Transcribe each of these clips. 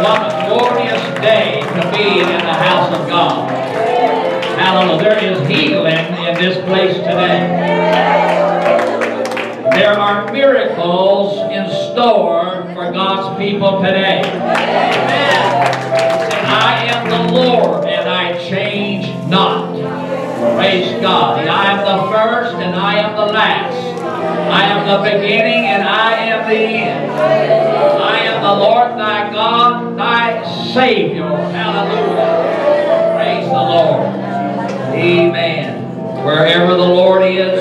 what a glorious day to be in the house of God. Hallelujah. There is healing in this place today. There are miracles in store for God's people today. Amen. I am the Lord and I change not. Praise God. I am the first and I am the last. I am the beginning and I am the end. I am the Lord thy God, thy Savior. Hallelujah. Praise the Lord. Amen. Wherever the Lord is,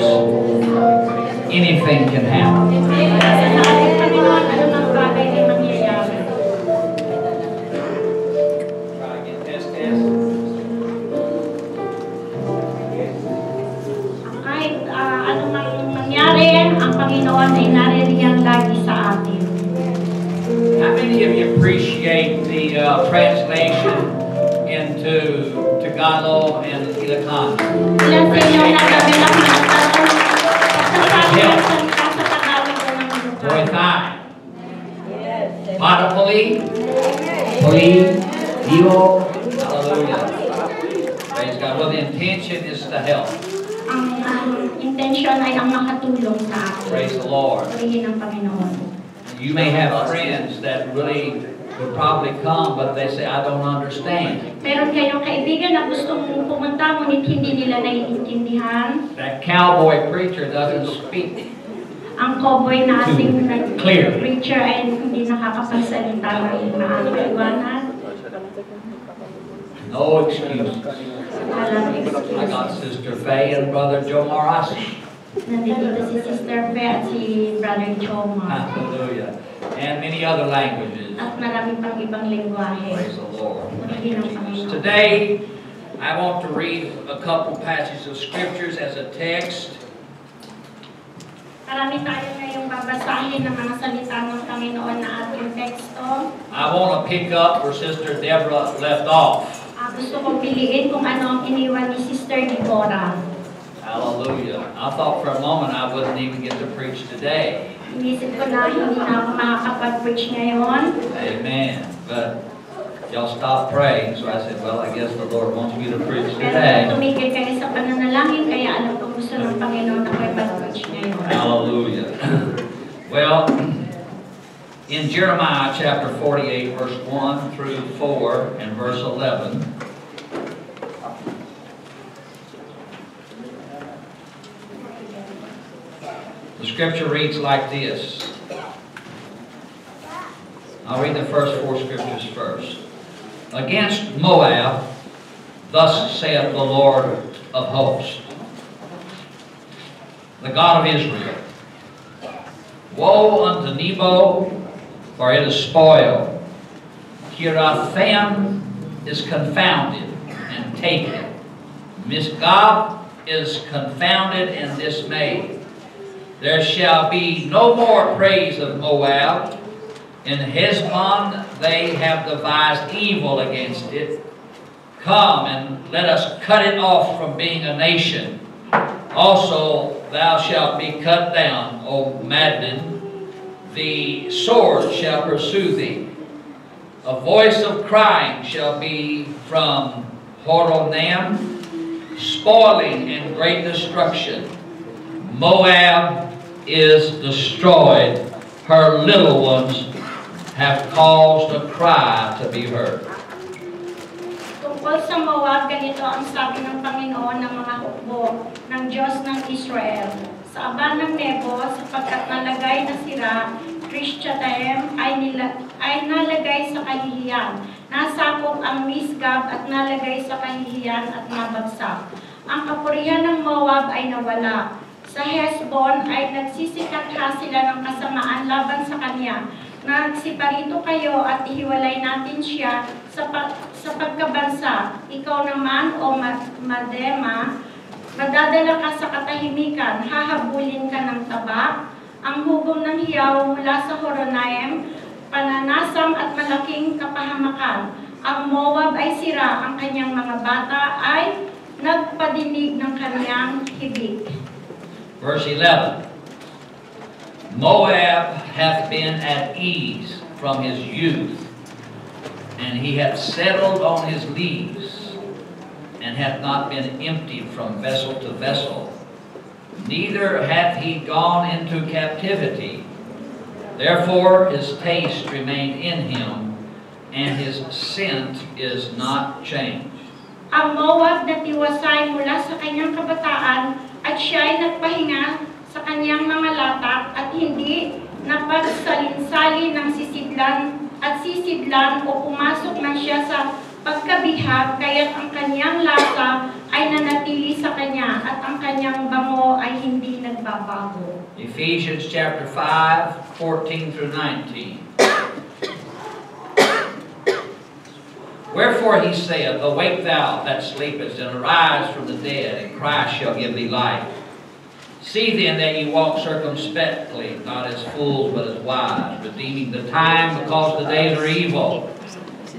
anything can happen. Panginoon ay naririyan lagi sa atin. How many of you appreciate the translation into Tagalog and Ilocano? Ilan sa inyo na nabilang nagtatong sa Tagalog o ng Boy, Ilocano? time. Patapuli, puli, Dio, hallelujah. Praise God. Well, the intention is to help. Ang intention ay ang makatulong sa atin. Praise the Lord. Purihin ang Panginoon. You may have friends that really would probably come, but they say, I don't understand. Meron kayong kaibigan na gustong pumunta, ngunit hindi nila naiintindihan. That cowboy preacher doesn't speak. Ang cowboy na ating Clear. preacher ay hindi nakakapagsalita ng maaliwanag. No excuses. Walang I excuse. got Sister Faye and Brother Joe Marassi. Nandito si Sister Fe at si Brother Choma. Hallelujah. And many other languages. At marami pang ibang lingwahe. Praise the Lord. Purihin ang Panginoon. Today, I want to read a couple passages of scriptures as a text. Marami tayo ngayong babasahin ng mga salita ng Panginoon na ating teksto. I want to pick up where Sister Deborah left off. Gusto kong piliin kung ano ang iniwan ni Sister Deborah. Hallelujah. I thought for a moment I wouldn't even get to preach today. Inisip ko na hindi na ako makakapag-preach ngayon. Amen. But y'all stopped praying, so I said, well, I guess the Lord wants me to preach Pero today. tumigil kayo sa pananalangin, kaya alam ko gusto ng Panginoon na kayo mag-preach ngayon. Hallelujah. Well, in Jeremiah chapter 48, verse 1 through 4 and verse 11, the scripture reads like this. I'll read the first 4 scriptures first. Against Moab, thus saith the Lord of hosts, the God of Israel, woe unto Nebo, for it is spoiled. Kirathaim is confounded and taken. Misgab is confounded and dismayed. There shall be no more praise of Moab. In Heshbon they have devised evil against it. Come and let us cut it off from being a nation. Also thou shalt be cut down, O Madmen. The sword shall pursue thee. A voice of crying shall be from Horonaim, spoiling and great destruction. Moab is destroyed. Her little ones have caused a cry to be heard. Tungkol sa Moab, ganito ang sabi ng Panginoon ng mga hukbo ng Diyos ng Israel. Sa aba ng Nebo, sapagkat nalagay na sira, Christiataim ay nalagay sa kahihiyan. Nasakop ang Misgab at nalagay sa kahihiyan at nabagsak. Ang kapurihan ng Moab ay nawala. Sa Heshbon ay nagsisikatha sila ng kasamaan laban sa kanya. Nagsiparito kayo at ihiwalay natin siya sa pagkabansa. Ikaw naman, O Madema, madadala ka sa katahimikan, hahabulin ka ng taba. Ang hugom ng hiyaw mula sa Horonaim, pananasam at malaking kapahamakan. Ang Moab ay sira, ang kanyang mga bata ay nagpadinig ng kanyang hibig. Verse 11. Moab hath been at ease from his youth. and he hath settled on his lees, and hath not been emptied from vessel to vessel. Neither hath he gone into captivity. Therefore his taste remained in him, and his scent is not changed. Ang Moab natiwasay mula sa kanyang kabataan, at siya ay nagpahinga sa kanyang mga latak, at hindi napagsalin-sali ng sisidlan o pumasok na siya sa pagkabihag, kaya't ang kanyang lasa ay nanatili sa kanya, at ang kanyang bango ay hindi nagbabago. Ephesians chapter 5, 14 through 19. Wherefore he saith, Awake thou that sleepest, and arise from the dead, and Christ shall give thee light. See then that ye walk circumspectly, not as fools, but as wise, redeeming the time, because the days are evil.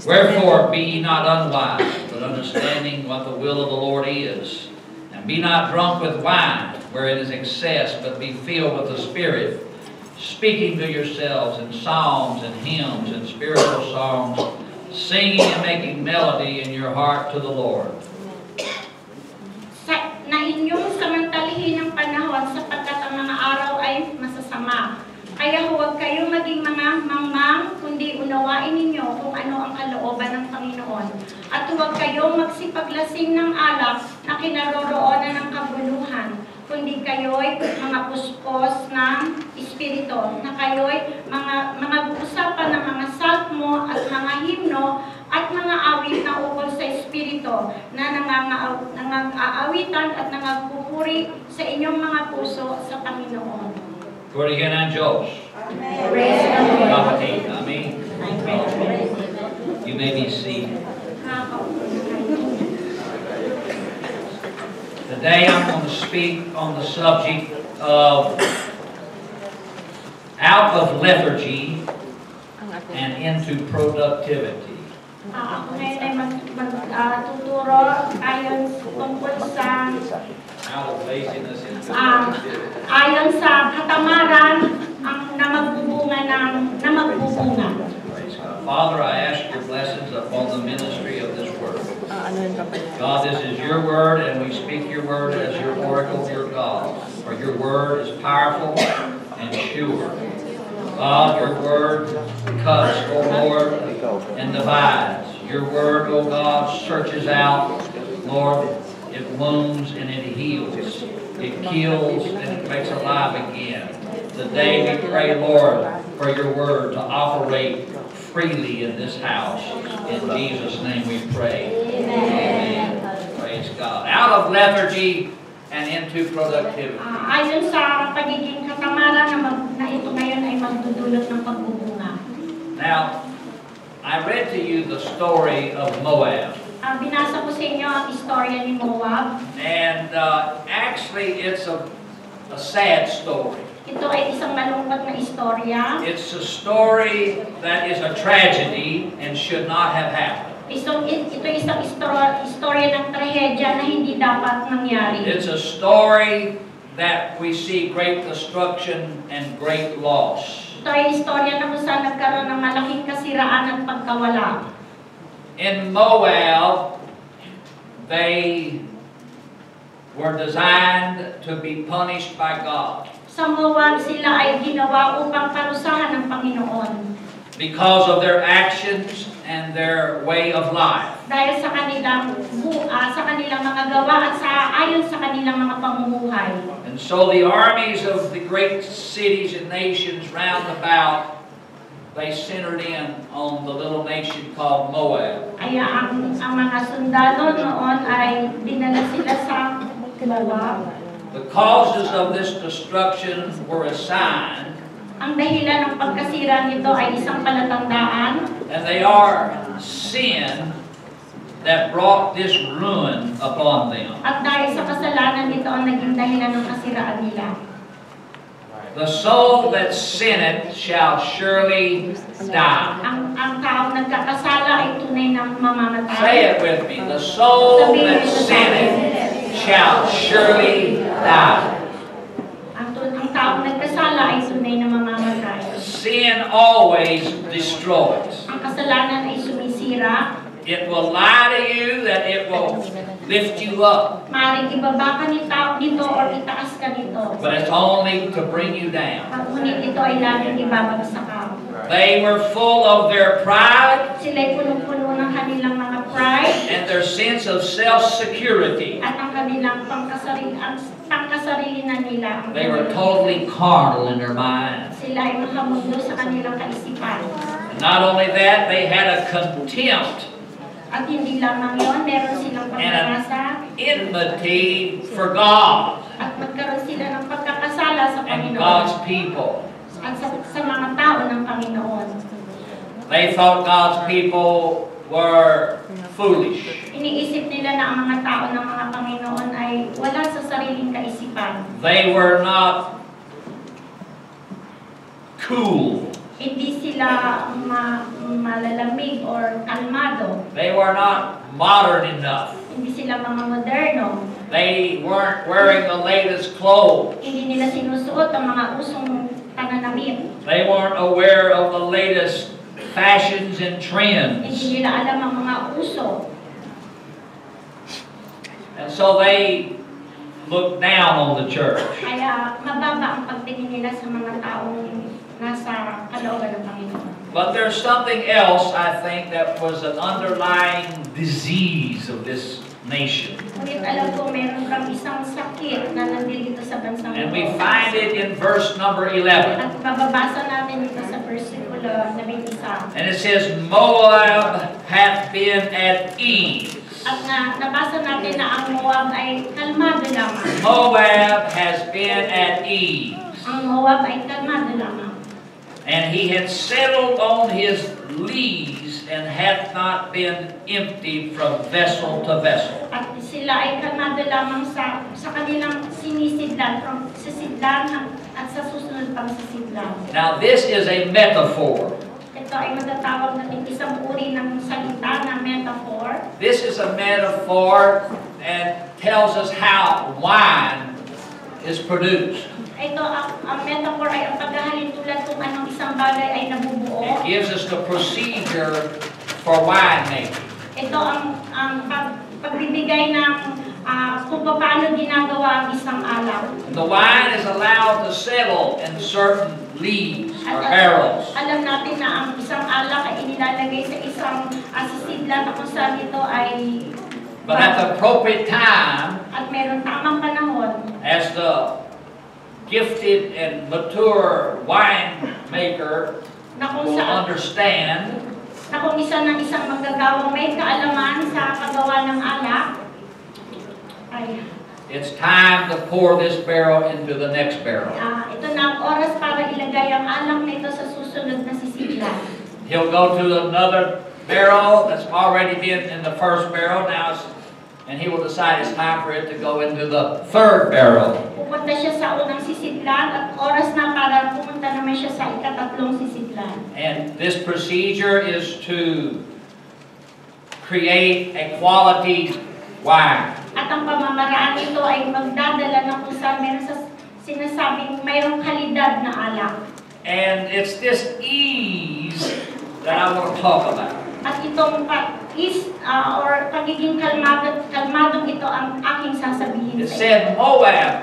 Wherefore be ye not unwise, but understanding what the will of the Lord is. And be not drunk with wine, wherein is excess, but be filled with the Spirit, speaking to yourselves in psalms and hymns and spiritual songs, singing and making melody in your heart to the Lord. Na inyong samantalihin ang panahon, sapagkat ang mga araw ay masasama. Kaya huwag kayo maging mga mangmang, kundi unawain ninyo kung ano ang kalooban ng Panginoon. At huwag kayong magsipaglasing ng alak na kinaroroonan ng kabuluhan, kundi kayo'y mga puspos ng Espiritu, na kayo'y mga usapan ng mga salmo at mga himno at mga awit na ukol sa Espiritu, na nangangaawitan at nangagpupuri sa inyong mga puso sa Panginoon. Purihan ang Diyos. Praise the Lord. Kapatid, amen. You may be seated. Today I'm going to speak on the subject of out of lethargy and into productivity. Ako ngayon ay magtuturo ayon tungkol sa Out of laziness into productivity. ayon sa katamaran ang na magbubunga. Praise God. Father, I ask your blessings upon the ministry of this word. God, this is your word, and we speak your word as your oracle, your God. For your word is powerful and sure. God, your word cuts, O Lord, and divides. Your word, O God, searches out, Lord, it wounds and it heals. It kills and it makes alive again. Today we pray, Lord, for your word to operate freely in this house. In Jesus' name we pray. Amen. Praise God. Out of lethargy and into productivity. Ayon sa pagiging katamaran na ito ngayon ay magdudulot ng pagbubunga. Now, I read to you the story of Moab. Binasa ko sa inyo ang istorya ni Moab. And actually, it's a sad story. Ito ay isang malungkot na istorya. It's a story that is a tragedy and should not have happened. Ito isang istorya ng trahedya na hindi dapat mangyari. It's a story that we see great destruction and great loss. Ito ay istorya na kung saan nagkaroon ng malaking kasiraan at pagkawala. In Moab, they were designed to be punished by God. Sa Moab, sila ay ginawa upang parusahan ng Panginoon. Because of their actions and their way of life. Dahil sa kanilang mga gawa at ayon sa kanilang mga pamumuhay. And so the armies of the great cities and nations round about, they centered in on the little nation called Moab. Kaya ang mga sundalo noon ay dinala sila sa Moab. The causes of this destruction were a sign. Ang dahilan ng pagkasira nito ay isang palatandaan. And they are sin that brought this ruin upon them. At dahil sa kasalanan nito ang naging dahilan ng kasiraan nila. The soul that sinneth shall surely die. Ang taong nagkakasala ay tunay na mamamatay. Say it with me. The soul that sinneth shall surely die. Ang taong nagkasala ay tunay na mamamatay. Sin always destroys. Ang kasalanan ay sumisira. sisira. It will lie to you that it will lift you up. Maaaring ibaba ka nito or itaas ka nito. But it's only to bring you down. Ngunit ito ay laging ibabagsak ka. They were full of their pride Sila'y punong-puno ng kanilang mga pride and their sense of self-security. at ang kanilang pangkasarilinan nila. They were totally carnal in their minds. Sila ay makamundo sa kanilang kaisipan. And not only that, they had a contempt At hindi lamang yun, meron silang and an pagkakasa enmity for God at magkaroon sila ng pagkakasala sa and Panginoon God's people. at sa mga tao ng Panginoon. They thought God's people were foolish. Iniisip nila na ang mga tao ng mga Panginoon ay wala sa sariling kaisipan. They were not cool. Hindi sila malalamig or kalmado. They were not modern enough. Hindi sila mga moderno. They weren't wearing the latest clothes. Hindi nila sinusuot ang mga usong pananamit. They weren't aware of the latest fashions and trends. Hindi nila alam ang mga uso. And so they looked down on the church. Kaya mababa ang pagtingin nila sa mga taong nasa kalooban ng Panginoon. But there's something else, I think, that was an underlying disease of this nation. Ngunit alam ko meron kang isang sakit na nandito sa bansang And we ito. find it in verse number 11. At mababasa natin ito sa versikulo 11. And it says, Moab hath been at ease. At nabasa natin na ang Moab ay kalmado lamang. Moab has been at ease. Ang Moab ay kalmado lamang. And he had settled on his lees and hath not been emptied from vessel to vessel. At sila ay kalmado lamang sa kanilang sinisidlan, from sisidlan at sa susunod pang sisidlan. Now this is a metaphor. Ito ay matatawag natin isang uri ng salita na metaphor. This is a metaphor and tells us how wine is produced. Ito, ang metaphor ay ang paghahalin tulad kung anong isang bagay ay nabubuo. It gives us the procedure for wine making. Ito ang pagbibigay ng kung paano ginagawa ang isang alak. The wine is allowed to settle in certain lees or barrels. Alam natin na ang isang alak ay inilalagay sa isang sisidlan na kung saan ito ay But at the appropriate time, at meron tamang panahon, as the gifted and mature winemaker na kung will saan understand, na kung isang manggagawang may kaalaman sa paggawa ng alak, ay it's time to pour this barrel into the next barrel. ito na ang oras para ilagay ang alak na ito sa susunod na sisidlan. He'll go to another barrel that's already been in the first barrel now, and he will decide it's time for it to go into the third barrel. Pupunta siya sa unang sisidlan at oras na para pumunta naman siya sa ikatatlong sisidlan. And this procedure is to create a quality wine. At ang pamamaraan nito ay magdadala ng kung saan meron sa sinasabing mayroong kalidad na alak. And it's this ease that I want to talk about. At itong or pagiging kalmadong ito ang aking sasabihin It sa iyo. said Moab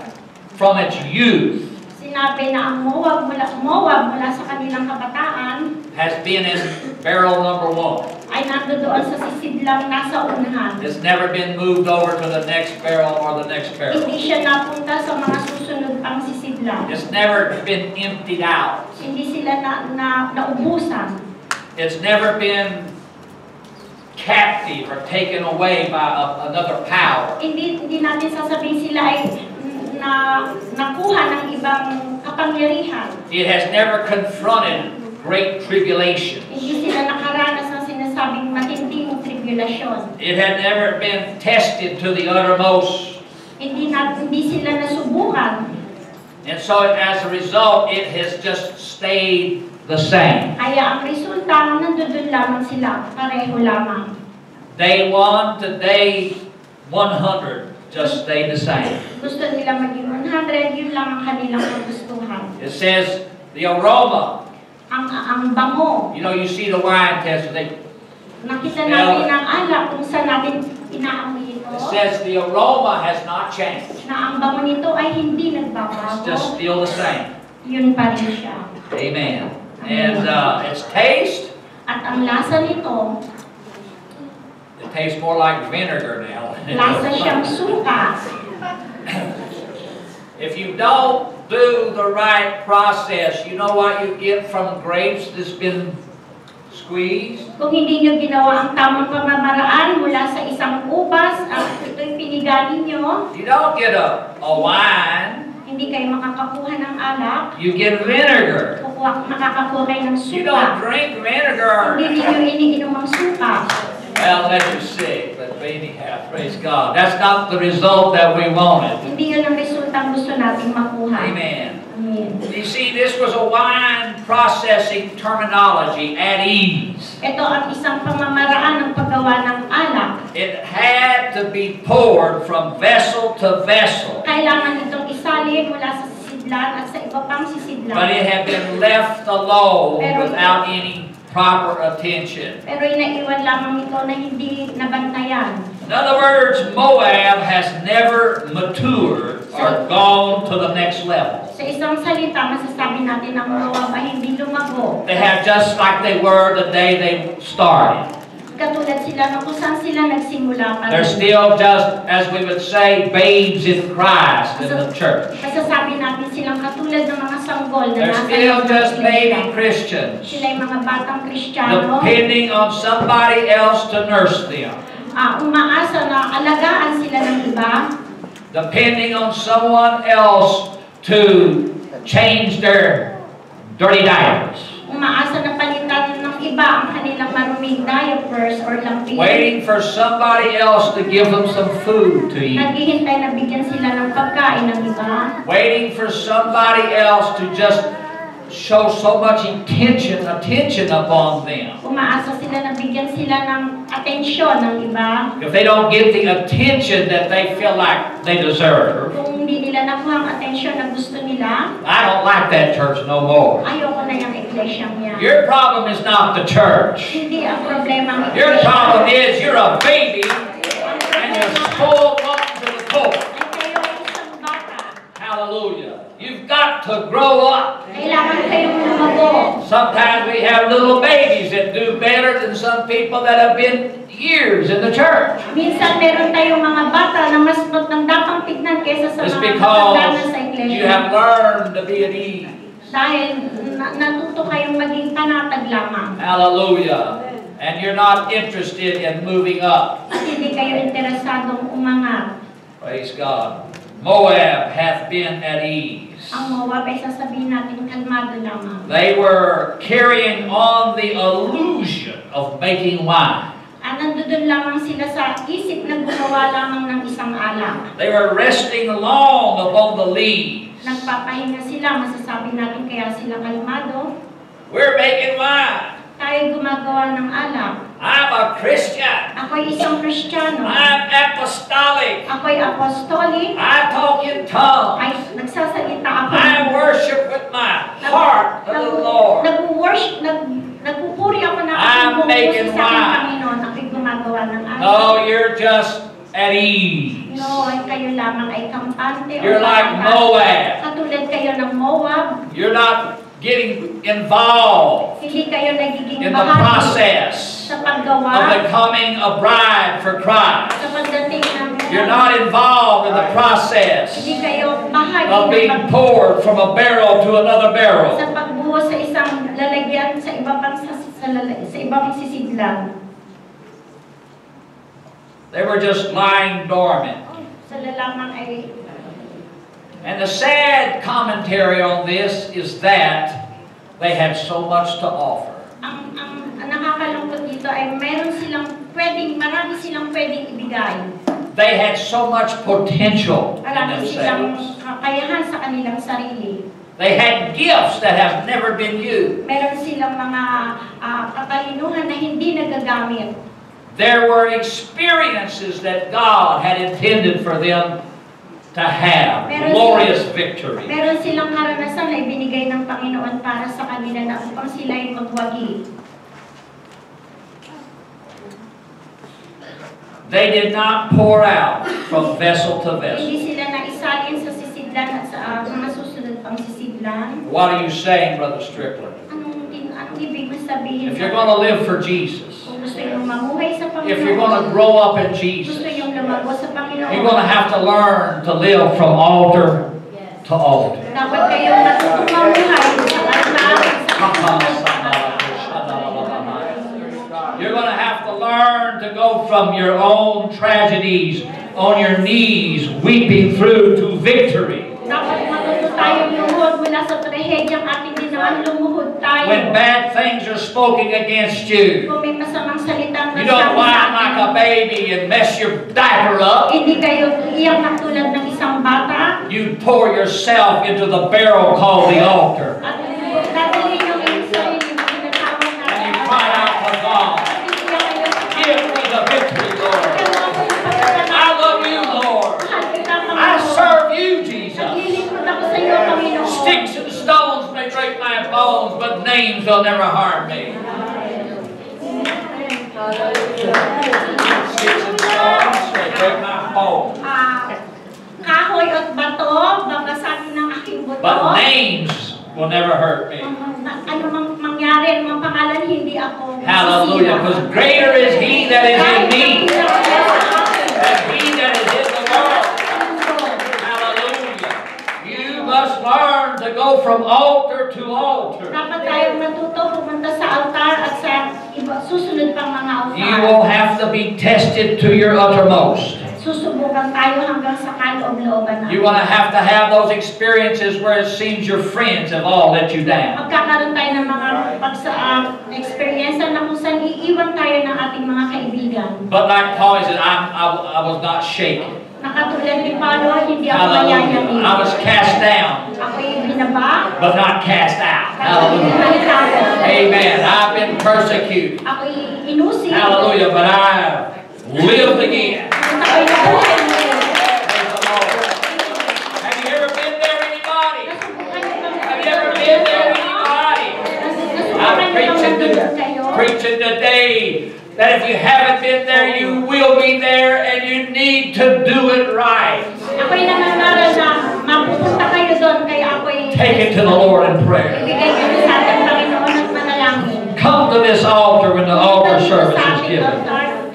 from its youth Sinabi na ang Moab mula sa kanilang kabataan has been in barrel number 1. ay nandoon sa sisidlang nasa unahan. It's never been moved over to the next barrel or the next barrel. Hindi siya napunta sa mga susunod pang sisidlang. It's never been emptied out. Hindi sila naubusan. It's never been captive or taken away by another power. Hindi natin sasabihin sila ay nakuha ng ibang kapangyarihan. It has never confronted great tribulation. Hindi sila nakaranas ng sinasabing matinding tribülasyon. It had never been tested to the uttermost. Hindi sila nasubukan. And so as a result, it has just stayed the same. Kaya ang resulta, nandoon lamang sila, pareho lamang. Day 1 to day 100 just stay the same. Gusto nila maging 100, yun lang ang kanilang kagustuhan. It says the aroma. Ang bango. You know, you see the wine test, they Nakita natin ang alak kung saan natin inaamoy ito. It says the aroma has not changed. Na ang bango nito ay hindi It's nagbabago. just still the same. Yun pa rin siya. Amen. And its taste, At ang lasa nito, it tastes more like vinegar now. lasa siyang suka. If you don't do the right process, you know what you get from grapes that's been squeezed? Kung hindi nyo ginawa ang tamang pamamaraan mula sa isang ubas, at ito'y pinigali nyo, You don't get a wine, hindi kayo makakakuha ng alak, you get vinegar. makakakuha kayo ng You don't suka. drink vinegar. Hindi ninyo iniinom ang suka. Well, unless you're sick, but anyhow, praise God. That's not the result that we wanted. Hindi yun ang resultang gusto nating makuha. Amen. Amen. You see, this was a wine processing terminology at ease. Ito ang isang pamamaraan ng paggawa ng alak. It had to be poured from vessel to vessel, Kailangan itong isalin mula sa sisidlan at sa iba pang sisidlan. but it had been left alone without any proper attention. Pero inaiwan lamang ito na hindi nabantayan. In other words, Moab has never matured or gone to the next level. Sa isang salita, masasabi natin ang Moab ay hindi lumago. They have just like they were the day they started. Katulad sila nung kung saan sila nagsimula pa They're rin. still just, as we would say, babes in Christ in the church. Masasabi natin silang katulad ng mga sanggol na They're nasa still loob ng just iglesia. baby Christians, Sila'y mga batang Kristiyano, depending on somebody else to nurse them, umaasa na alagaan sila ng iba, depending on someone else to change their dirty diapers, umaasa na palitan ng iba ang kanilang maruming diapers or lampin. waiting for somebody else to give them some food to eat, Naghihintay na bigyan sila ng pagkain ng iba. waiting for somebody else to just show so much attention upon them. Umaasa sila na bigyan sila ng atensyon ng iba. If they don't get the attention that they feel like they deserve, Kung hindi nila nakuha ang atensyon na gusto nila, I don't like that church no more. ayoko na yung iglesyang yan. Your problem is not the church. Hindi ang problema ang Your iglesia. problem is you're a baby and you're spoiled rotten to the core. Ay kayo ay isang bata. Hallelujah. You've got to grow up. Kailangan kayong lumago. Sometimes we have little babies that do better than some people that have been years in the church. Minsan meron tayong mga bata na mas matandang tignan kaysa sa It's mga matanda sa because iglesia. you have learned to be at ease. Dahil natuto kayong maging panatag lamang. Hallelujah. And you're not interested in moving up. At hindi kayo interesadong umangat. Praise God. Moab hath been at ease. Ang Moab ay sasabihin natin kalmado lamang. They were carrying on the illusion of making wine. Nandun lamang sila sa isip na gumawa lamang ng isang alak. They were resting long upon the leaves. Nagpapahinga sila, masasabi natin kaya sila kalmado. We're making wine. Tayo gumagawa ng alak. I'm a Christian. Ako'y isang Kristiyano. I'm apostolic. Ako'y apostolic. I talk in tongues. Ay nagsasalita ako. I worship with my heart to the Lord. Nag-worship, nagpupuri ako ng I'm aking making puso sa aking wine. Panginoon. Ako'y gumagawa ng alak. No, you're just at ease. No, ay kayo lamang ay kampante. o You're like kampante. Moab. Katulad kayo ng Moab. You're not getting involved Hindi kayo nagiging in the bahagi process sa of paggawa, becoming a bride for Christ. sa pagdating ng You're not involved in the process hindi kayo bahagi of ng being poured from a barrel to another barrel. sa pagbuhos sa isang lalagyan sa iba pang sa iba pang sisidlan. They were just lying dormant. Sila lamang ay And the sad commentary on this is that they had so much to offer. ang nakakalungkot dito ay marami silang pwedeng ibigay. They had so much potential in Marami silang themselves. kakayahan sa kanilang sarili. They had gifts that have never been used. Meron silang mga katalinuhan na hindi nagagamit. There were experiences that God had intended for them to have. Glorious victory. Meron silang karanasan na ibinigay ng Panginoon para sa kanila na upang sila ay magwagi. They did not pour out from vessel to vessel. Hindi sila naisalin sa sisidlan at sa mga susunod pang sisidlan. What are you saying, Brother Strickland? Anong ibig mo sabihin? If you're going to live for Jesus, Kung gusto yung mamuhay sa Panginoon, if you're going to grow up in Jesus, gusto yung lumago sa Panginoon, you're going to have to learn to live from altar to altar. dapat kayong natutong mamuhay sa altar at You're going to have to learn to go from your own tragedies on your knees, weeping through to victory. dapat matuto tayong lumuhod mula sa trahedyang ating ginawan, lumuhod tayo. When bad things are spoken against you, Kung may masamang salitang you don't whine like a baby and mess your diaper up. hindi kayo iyak na tulad ng isang bata. You pour yourself into the barrel called the altar. At dadalhin yung iyong sarili na tinatawag And you natin. cry out to God, give me the victory, Lord. I love you, Lord. I serve you, Jesus. Naglilingkod ako sa iyo, Panginoon. Sticks and stones may break my bones, but names will never harm me. Sticks and stones may break my bones, Kahoy at bato, babasagin ng aking buto. but names will never hurt me. Ano mang mangyari, ang pangalan, hindi ako Hallelujah. Because greater is He that is in me than he that is in the world. Hallelujah. You must learn to go from altar to altar. Dapat tayong matuto pumunta sa altar at sa iba, susunod pang mga altar. You will have to be tested to your uttermost. Susubukan tayo hanggang sa kaloob-looban You're natin. going to have those experiences where it seems your friends have all let you down. Magkakaroon tayo ng mga experience na kung saan iiwan tayo ng ating mga kaibigan. But like Paul said, I was not shaken. Nakatulad ni Paulo, hindi ako Hallelujah. mayayanig. I was cast down, Ako'y binaba, but not cast out. ako'y Hallelujah. binalitaan. Amen. I've been persecuted. Ako'y inusin. Hallelujah. But I lived again. Ako'y nabuhay ngayon. Praise the Lord. Have you ever been there, anybody? Nasubukan niyo bang Have you ever been there, anybody? I'm Nasubukan niyo bang nandun kayo? preaching today that if you haven't been there, you will be there, and you need to do it right. Ako'y nangangaral na mapupunta kayo doon, kaya ako'y Take it to the Lord in prayer. ibigay niyo sa ating Panginoon at manalangin. Come to this altar when the altar service is given,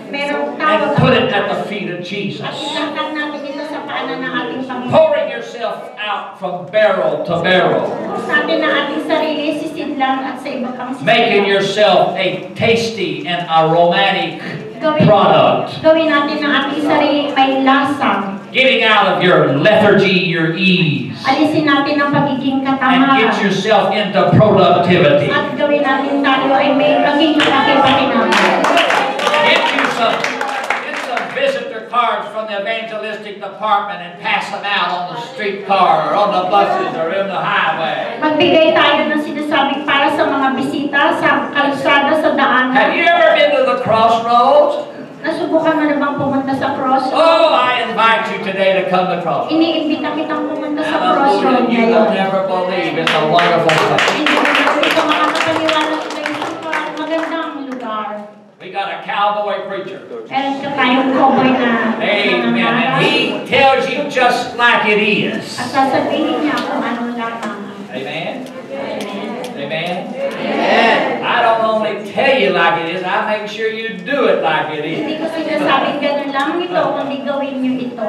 Merong and tawag put it at the feet of at Jesus. ilangkan natin ito sa paanan ng ating Panginoon. Pouring yourself out from barrel to barrel, Sa atin na ating sarili, sisidlang at sa iba pang making sisidlang. yourself a tasty and aromatic product. Gawin natin ang ating sarili may lasa. Getting out of your lethargy, your ease, Alisin natin ang pagiging and katamaran. get yourself into productivity. At gawin natin tayo ay may maging kakipakinabang. Get some visitor cards from the evangelistic department and pass them out on the streetcar or on the buses or in the highway. Magbigay tayo ng sinasabing para sa mga bisita sa kalsada, sa Have daanan. you ever been to the crossroads? Nasubukan mo na bang pumunta sa crossroad? Oh, I invite you today to come to crossroads. Iniimbita kitang pumunta sa Hallelujah. crossroad You will ngayon. never believe. It's a wonderful place. Hindi ko na ito makakapaniwala sa isang magandang lugar. We got a cowboy preacher. Meron ka tayong cowboy na Amen. And he tells you just like it is. at sasabihin niya kung ano lamang. Amen. Amen. Amen. Amen. I don't only tell you like it is, I make sure you do it like it Hindi is. ko sinasabing ganun lang ito, kundi gawin niyo ito.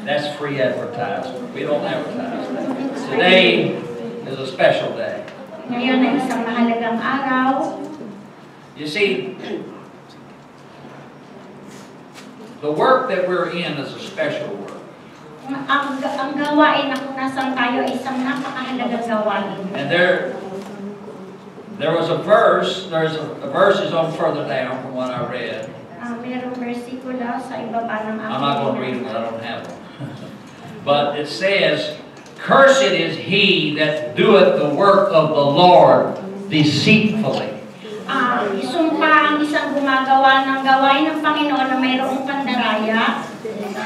That's free advertisement. We don't advertise. Today is a special day. Ngayon ay isang mahalagang araw. You see, the work that we're in is a special work. Ang gawain na kung nasan tayo ay isang napakahalagang gawain. And there was a verse, there's a verse is on further down from what I read. Merong versikulo sa ibaba ng I'm not going to read it because I don't have it. But it says, "Cursed is he that doeth the work of the Lord deceitfully." Isumpa ang isang gumagawa ng gawain ng Panginoon na mayroong pandaraya.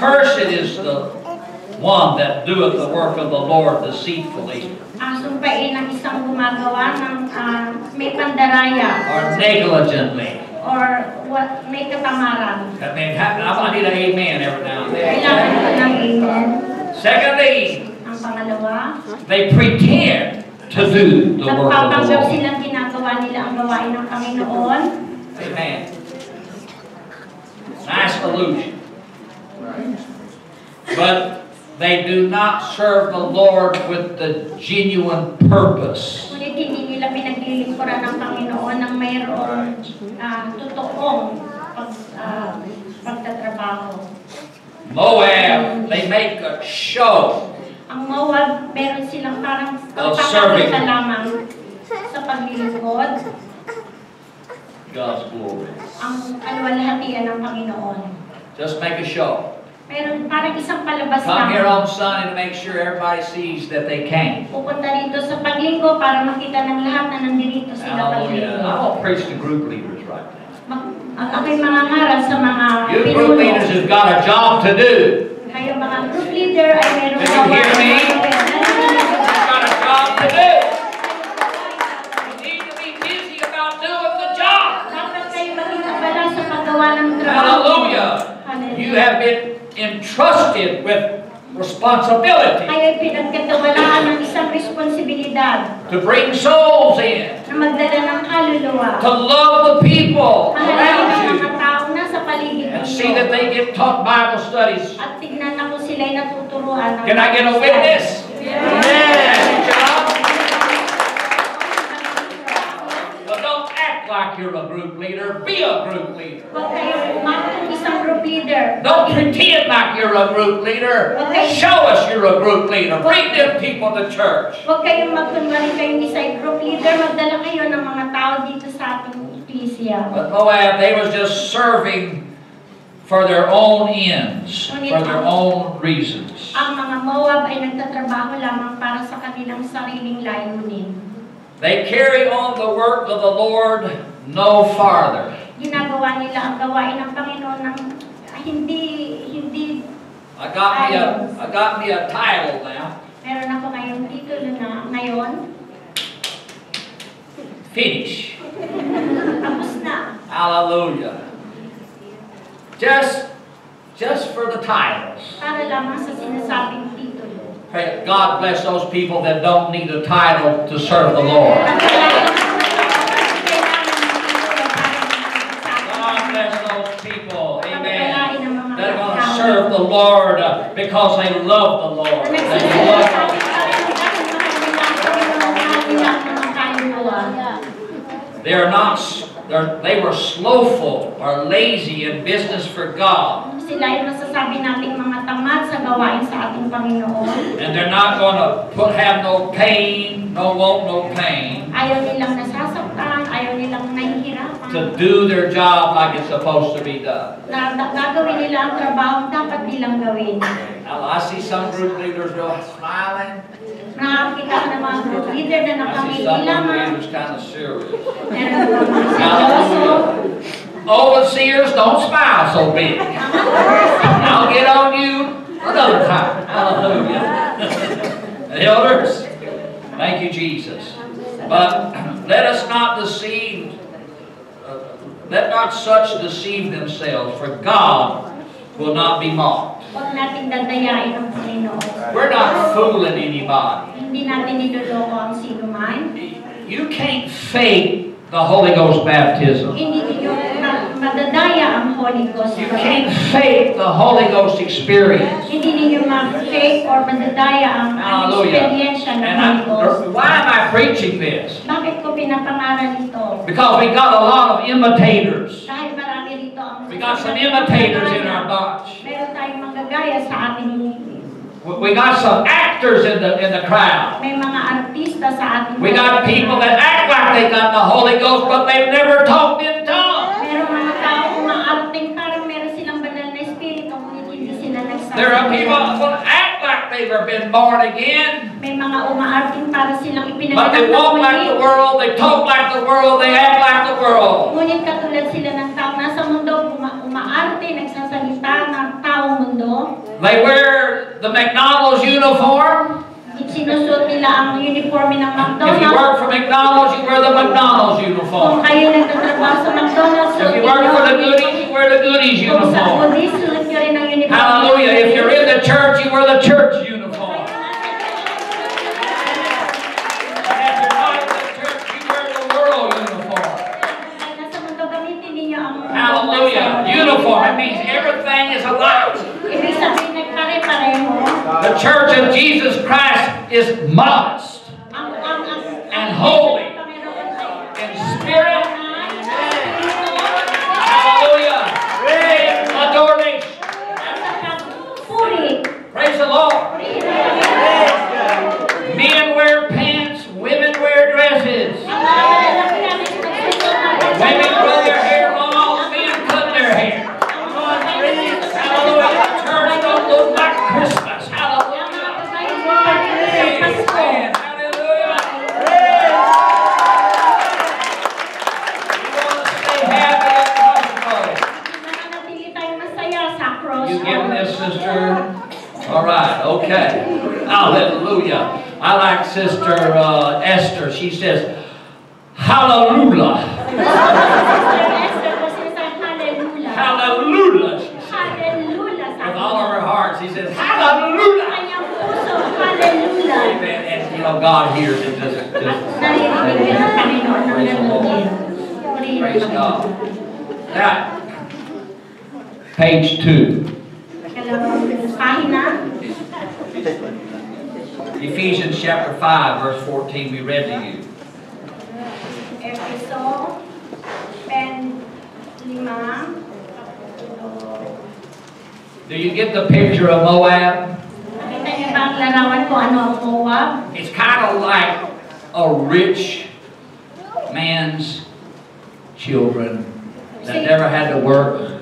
Cursed is the one that doeth the work of the Lord deceitfully, Sumpain ang isang gumagawa ng may pandaraya or negligently, or what, may katamaran. I mean, I need an amen every now and then. Kailangan ko ng amen. Secondly, Ang pangalawa, they pretend to do the work of the nagpapanggap Lord. silang ginagawa nila ang gawain ng Panginoon. Amen. Nice illusion. But they do not serve the Lord with the genuine purpose. Ngunit hindi nila pinaglilingkuran ng Panginoon ng mayroong totoong pagtatrabaho. Moab, they make a show Ang Moab, meron silang parang of serving pagpapakita lamang sa paglilingkod, God's glory. ang kaluwalhatian ng Panginoon. Just make a show. Meron parang isang palabas Come here lang. on Sunday to make sure everybody sees that they came. Pupunta rito sa paglinggo para makita ng lahat na nandirito sila Hallelujah. I paglinggo. will preach to group leaders right now. Ang ako'y mga ngaral sa mga You group leaders pinuno. have got a job to do. Kayo mga group leader ay meron Did you hear me? You've got a job to do. You need to be busy about doing the job. Dapat kayo maging abala sa paggawa ng trabaho. Hallelujah. Hallelujah. You have been entrusted with responsibility Kayo'y pinagkatawalaan ng isang responsibilidad to bring souls in, na magdala ng kaluluwa. to love the people Mahalin around ang you, mga tao na sa paligid and see that ninyo. they get taught Bible studies. At tignan ako sila'y natuturuan ng Can I get a witness? Yes. But don't act like you're a group leader. Be a group leader. Huwag kayong umatong isang group leader. Don't pretend like you're a group leader. Show us you're a group leader. Bring them people to church. Huwag kayong magkunwari kayong isang group leader. Magdala kayo ng mga tao dito sa ating iglesia. But Moab, they was just serving for their own ends, for their own reasons. Ang mga Moab ay nagtatrabaho lamang para sa kanilang sariling layunin. They carry on the work of the Lord no farther. Ginagawa nila ang gawain ng Panginoon ng hindi I got me a title now. meron ako ngayong titulo na ngayon. Finish. Tapos na. Hallelujah. Just for the titles. Para lamang sa sinasabing titulo. Pray, God bless those people that don't need a title to serve the Lord. God bless those people, amen, that are going to serve the Lord because they love the Lord. They love they were slowful or lazy in business for God. Sila ay masasabi nating mga tamad sa gawain sa ating Panginoon. And they're not going to have no pain, no pain, Ayaw nilang nasasaktan, ayaw nilang nahihirapan. to do their job like it's supposed to be done. Gagawin nila ang trabaho dapat nilang gawin. Now, I see some group leaders real smiling. Nakakita ko ng mga group leader na I see nakangiti some group lamang. leaders kind of serious. Meron pa mga seryoso. Overseers, don't smile so big. I'll get on you another time. Hallelujah. Elders, thank you, Jesus. But let us not deceive, let not such deceive themselves, for God will not be mocked. Huwag nating dadayain ang Panginoon. We're not fooling anybody. Hindi natin niloloko ang sino man. You can't fake the Holy Ghost baptism. Hindi ninyo madadaya ang Holy Ghost. You can't fake the Holy Ghost experience. Hindi ninyo ma-fake or madadaya ang Hallelujah. experience ng And Holy Ghost. why am I preaching this? Bakit ko pinapangaral ito? Because we got a lot of imitators. Dahil marami rito ang We got some imitators in our bunch. meron tayong manggagaya sa ating We got some actors in the crowd. may mga artista sa ating We got people that act like they got the Holy Ghost, but they've never talked in tongues. Meron mga tao umaarting parang meron silang banal na espiritu ngunit hindi sila nagsasalita. There are people that act like they've been born again, May mga umaarting para silang but ipinanganak they na walk like the muli. world, they talk like the world, they act like the world. Ngunit katulad sila ng taong nasa mundo, umaarte, nagsasalita ng taong mundo. They wear the McDonald's uniform, Sinusuot sinusuot nila ang uniforme ng If you McDonald's. work for McDonald's, you wear the McDonald's Kung uniform. kayo nagtatrabaho sa McDonald's, If you work for the goodies, you wear the goodies kung sa uniform. goodies, suot nyo rin ang uniforme. Hallelujah. If you're in the church, you wear the church uniform. And if you're not in the church, you wear the world uniform. Nasa mundo, gamitin ninyo ang Hallelujah. Uniform. It means everything is alike. Ibig sabihin, nagpare-pareho. The church of Jesus Christ is modest and holy in spirit. Hallelujah. And adoration. Praise the Lord. Men wear pants, women wear dresses. Women grow their hair long, men cut their hair. Hallelujah. The church don't look like Christmas. Hallelujah. Amen. Hallelujah. You want to stay happy and comfortable. You getting this, sister? All right, okay. Hallelujah. I like Sister Esther. She says, Hallelujah. Hallelujah. She says. With all of her heart, she says, Hallelujah. Amen. And you know, God hears it. Just praise the Lord. Praise God. Now, page 2. Ephesians chapter 5, verse 14, we read to you. Episode 5. Do you get the picture of Moab? Nakita niyo ba ang larawan ko ano ang Moab? It's kind of like a rich man's children that never had to work.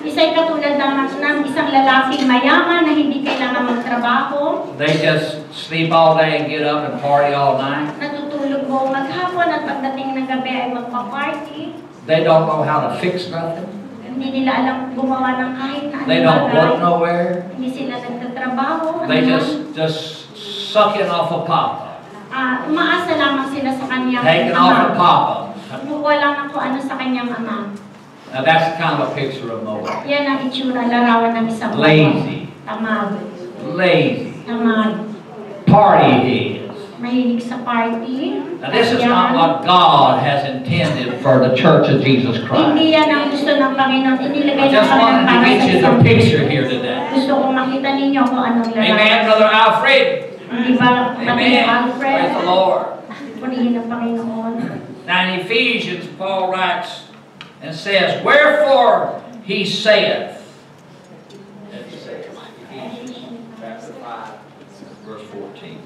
Isa'y katulad ng isang lalaking mayaman na hindi kailangan magtrabaho. They just sleep all day and get up and party all night. Natutulog buong maghapon at pagdating ng gabi ay magpa-party. They don't know how to fix nothing. Hindi nila alam gumawa ng kahit na They don't work nowhere. Hindi sila nagtatrabaho. They just sucking off of Papa. Umaasa lamang sila sa kanyang Taking off of Papa. Kumukuha lang ng kung ano sa kanyang ama. Now that's kind of a picture of Moab. Yan ang itsura, larawan ng isang Lazy. Tamad. Lazy. Tamad. Party heads. Mahilig sa party. Now this is not what God has intended for the Church of Jesus Christ. Hindi yan ang gusto ng Panginoon. Inilagay I just wanted to get you the picture here today. Gusto kong makita ninyo kung anong larawan. Amen, Brother Alfred. Di ba, Amen. Alfred? Praise the Lord. Purihin ng Panginoon. Now in Ephesians, Paul writes and says, Wherefore he saith, Ephesians chapter 5, verse 14.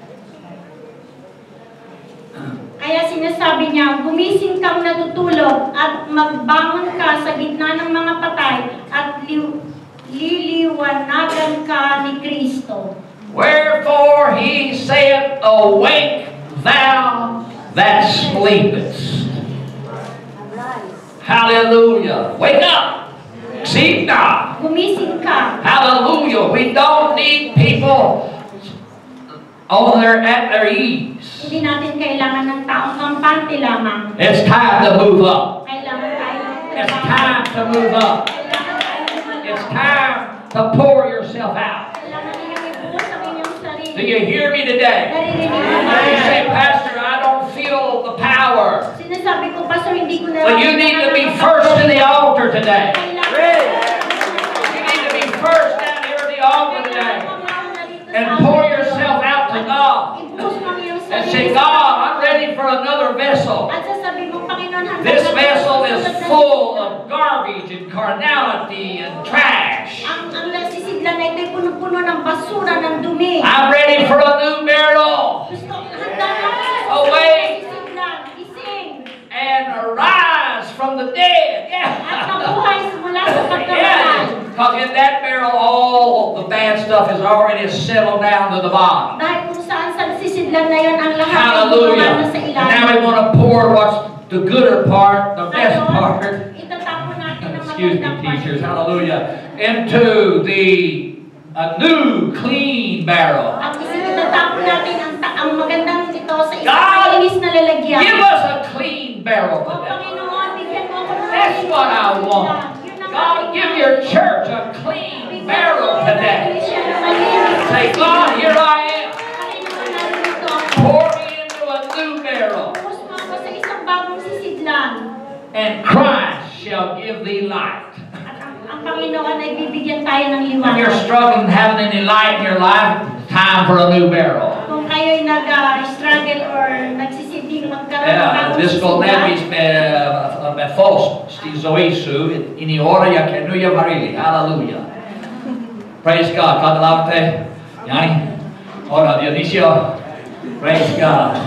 Kaya sinasabi niya, gumising kang natutulog at magbangon ka sa gitna ng mga patay at liliwanagan ka ni Kristo. Wherefore he saith, Awake thou that sleepest. Hallelujah. Wake up. See now. Gumising ka. Hallelujah. We don't need people at their ease. Hindi natin kailangan ng taong kampante lamang. It's time to move up. Kailangan tayo ng It's time to move up. Kailangan tayo ng It's time to pour yourself out. Kailangan ninyong ibuhos ang inyong sarili. Do you hear me today? Naririnig mo ba? You say, Pastor, I don't feel the power. Sinasabi ko, Pastor, hindi ko na... But you need to be first to the altar today. You need to be first down here at the altar today. And pour yourself out to God. And say, God, I'm ready for another vessel. At sasabi mo, Panginoon, This vessel is full of garbage and carnality and trash. Ang nasisidlan na ito'y puno-puno ng basura, ng dumi. I'm ready for a new burial. Gusto, handa na ako. Awake. Nasisidlan, gising. And arise from the dead. At Yeah. nabuhay mula sa Yeah. pagkamatay. Because in that burial, all the bad stuff is already settled down to the bottom. Dahil kung saan sa nasisidlan na yun, ang lahat ay Hallelujah. bumaba na sa And now we ilalim. want to pour what's the gooder part, the best Ngayon, part. itatapon natin ang Excuse me, magandang teachers. part. Hallelujah. Into a new, clean barrel. At itatapon natin ang ang magandang ito sa isang God, malinis na lalagyan. give us a clean barrel O today. Panginoon, bigyan mo ako ng That's malinis what na I want. lalagyan. Yun ang God, ating give nais. your church a clean Bigyan barrel mo ng today. siya ng malinis. Say, God, here I am. Panginoon, narito ako. Pour me into a new barrel, Pupus mo ako sa isang bagong sisidlan. and Christ shall give thee light. At ang Panginoon ay bibigyan tayo ng If you're liwanag. struggling having any light in your life, it's time for a new barrel. Kung kayo'y nag-struggle or nagsisiding magkaroon ng bagong Disco sisidlan, Nevis με φως στη ζωή σου είναι η ώρα για καινούργια βαρύλη. Hallelujah. Praise God. Καταλάβετε, Γιάννη. Ωραία, Διονύσιο. Praise God.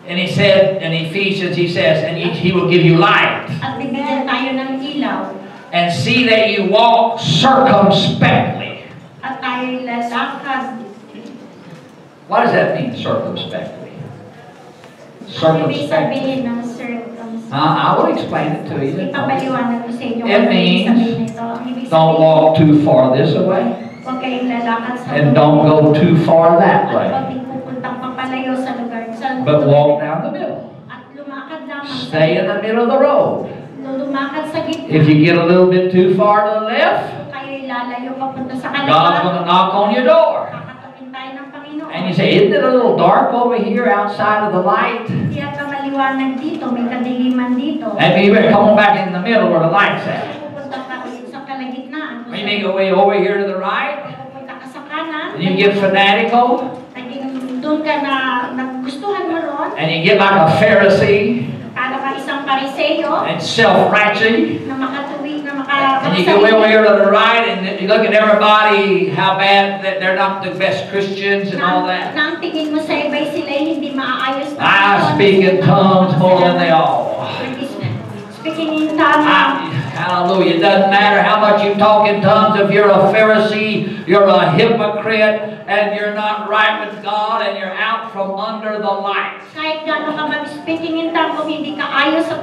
And he said in Ephesians, he says, and he will give you light. at bibigyan tayo ng ilaw. And see that you walk circumspectly. At tayo'y lalakad. What does that mean, circumspectly? Ano ibig Circumspectly. sabihin ng circumspect? I will explain it to you. Ipapaliwanag ko sa inyo It kung ano ibig means sabihin nito. Ang ibig Don't sabihin, walk too far this way, huwag kayong lalakad sa and don't go too far that at way, huwag din pupuntang papalayo sa lugar. but walk down the middle. At lumakad lamang sa Stay in the middle of the road. lumakad sa gitna. If you get a little bit too far to the left, Kung kayo'y lalayo papunta sa God's kaliwa, going to knock on your door. kakatapin tayo ng Panginoon. And you say, isn't it a little dark over here outside of the light? Hindi ata maliwanag dito, may kadiliman dito. And you better come on back in the middle where the light's at. Pupunta ka ulit sa kalagitnaan. Or you may go way over here to the right, Pupunta ka sa kanan. and you get fanatical, Naging doon ka na nagustuhan mo ron. and you get like a Pharisee, Para ka isang pariseyo and self-righteous. na makatuwid na And you go way over here to the right, and you look at everybody, how bad that they're not the best Christians and all that. Na ang tingin mo sa iba'y sila'y hindi maaayos na. I speak in tongues more than they all. Speaking in tongues. Hallelujah. It doesn't matter how much you talk in tongues. If you're a Pharisee, you're a hypocrite, and you're not right with God, and you're out from under the light. Kahit gano'n ka mag-speaking in tongues, kung hindi ka ayos sa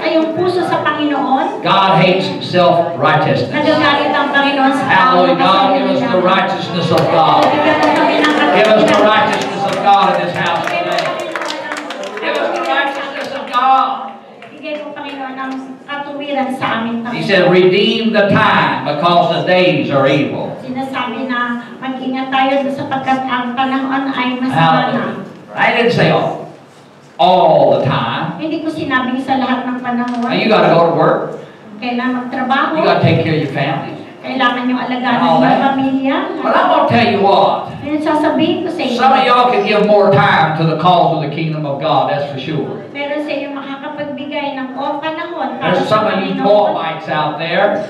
iyong puso sa Panginoon, God hates self-righteousness. nagagalit ang Panginoon sa tao. Hallelujah. God, give us the righteousness of God. Bigyan mo kami ng Give us the katuwiran. righteousness of God in this house today. Give us the righteousness of God. Bigyan mo, Panginoon, ng katuwiran sa aming He Panginoon. said, redeem the time because the days are evil. Sinasabi na mag-ingat tayo sapagkat ang panahon ay masama na. Hallelujah. I didn't say all the time. Hindi ko sinabing sa lahat ng panahon. Now, you got to go to work. Kailangan magtrabaho. You got to take care of your family. Kailangan yung alagaan All ng that. pamilya. But I'm going to tell you what. Yun sasabihin ko sa inyo. Some of y'all can give more time to the cause of the kingdom of God, that's for sure. Meron sa inyo makakapagbigay ng panahon para There's sa some of you Panginoon. Moabites out there.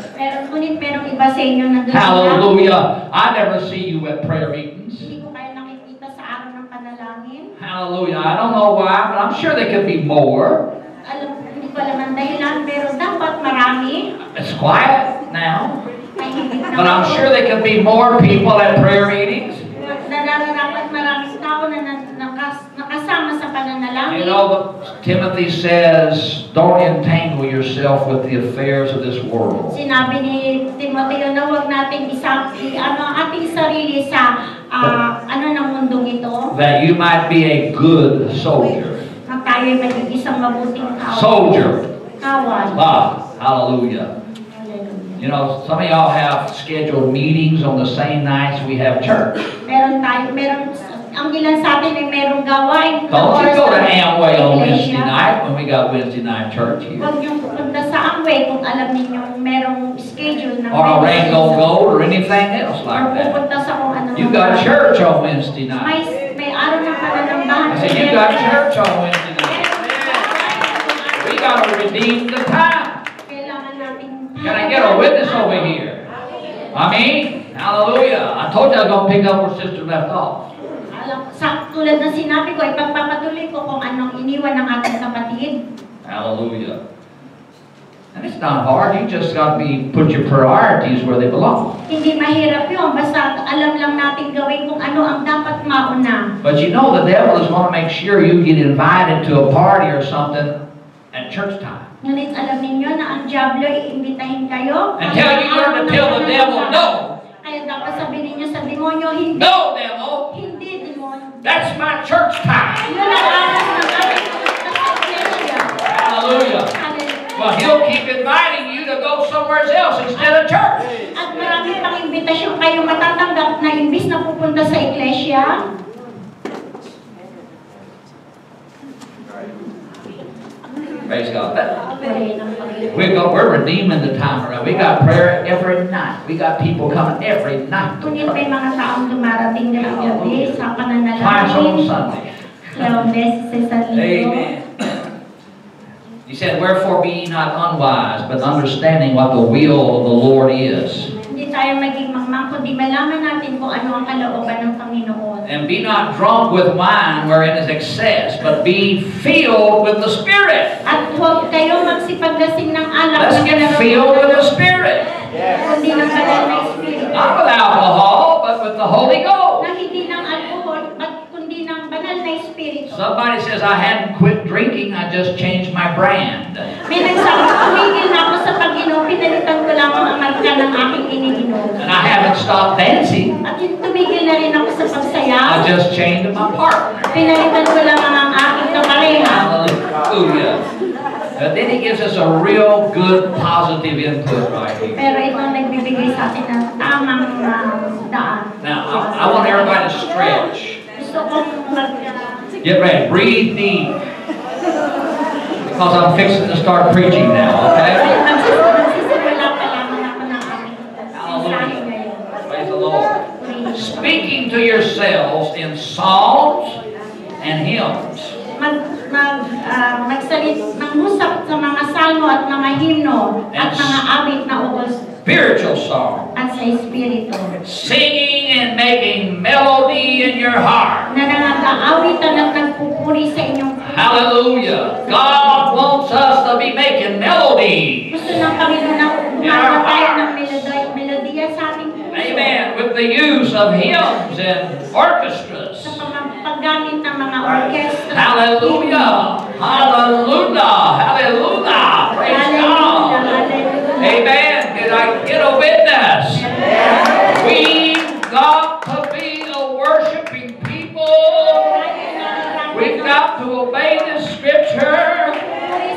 Ngunit merong iba sa inyo na doon sila. Hallelujah. I never see you at prayer meetings. Hindi ko kayo nakikita sa araw ng panalangin. Hallelujah. I don't know why, but I'm sure there could be more. Hindi ko alam ang dahilan, pero dapat marami. It's quiet now. Tahimik na But I'm ako. sure there could be more people at prayer meetings. Nararapat maraming tao na nakasama sa pananalangin. You know, Timothy says, don't entangle yourself with the affairs of this world. Sinabi ni Timoteo na huwag natin ang ating sarili sa ng mundong ito. That you might be a good soldier. Na tayo'y maging isang mabuting kawal. Soldier. Kawal. Hallelujah. You know, some of y'all have scheduled meetings on the same nights we have church. Ang ilan sa atin ay merong gawain. Don't you go to Amway on Wednesday night when we got Wednesday night church here. Huwag niyong pupunta sa Amway kung alam ninyong merong schedule ng Or Rainbow Gold or anything else or like that. pupunta sa kung ano. You got church on Wednesday night. May araw ng pananambahan. I said, you got church on Wednesday night. We got to redeem the time. Kailangan natin. Can I get a witness over here? I mean, hallelujah. I told you I was going to pick up where sister left off. Tulad ng sinabi ko, ipagpapatuloy ko kung anong iniwan ng ating kapatid. Hallelujah. And it's not hard. You just got to put your priorities where they belong. Hindi mahirap yun, basta alam lang natin gawin kung ano ang dapat mauna. But you know the devil is going to make sure you get invited to a party or something at church time. Ngunit alam ninyo na ang Diablo iimbitahin kayo. Until you learn to tell the devil no. Kaya dapat sabihin niyo sa demonyo, hindi. No, devil. Hindi, demonyo. That's my church time. Yun ang aras ng ating iglesia. Hallelujah. Well, he'll keep inviting you to go somewhere else instead of church. At marami pang imbitasyon kayo matatanggap na imbis na pupunta sa iglesia. Praise God. We're redeeming the time around. We got prayer every night. We got people coming every night to Ngunit may pray. mga taong dumarating na gabi sa Twice on pananalangin. Sunday. Dalawang beses sa linggo. Amen. He said, wherefore be ye not unwise, but understanding what the will of the Lord is. Hindi tayo maging mangmang, kundi malaman natin kung ano ang kalooban ng Panginoon. And be not drunk with wine wherein is excess, but be filled with the Spirit. At huwag kayong magsipaglasing ng alak Let's get filled with the Spirit. kundi ng banal na Espiritu. Not with alcohol, but with the Holy Ghost. Na hindi ng alcohol, at kundi ng banal na Espiritu. Somebody says, I hadn't quit drinking, I just changed my brand. May nagsabi, tumigil na ako sa pag-inom, pinalitan ko lang ang marka ng aking iniinom. And I haven't stopped dancing, At tumigil na rin ako sa I pagsayaw, just changed my partner. pinalitan ko lang ang aking kapareha. Hallelujah. And then he gives us a real good positive input right here. Pero ito ang nagbibigay sa atin ng tamang daan. Now, I want everybody to stretch. Gusto kong Get ready. Breathe deep. Because I'm fixing to start preaching now, okay? magsisimula pa lamang ako ng aking mensahe ngayon. Praise the Lord. Speaking to yourselves in psalms and hymns. Mangusap sa mga salmo at mga himno at mga awit na ubos Spiritual song. at sa Espiritu. Singing and making melody in your heart. Na nangagaawitan at nagpupuri sa inyong puso. Hallelujah. God wants us to be making melody. Gusto ng Panginoon na umaga tayo ng melodiya sa ating puso. Amen. With the use of hymns and orchestras. Sa paggamit ng mga orkestra. Hallelujah. Hallelujah. Hallelujah. Praise God. Amen. Did I get a witness? We've got to be a worshiping people. We've got to obey the scripture.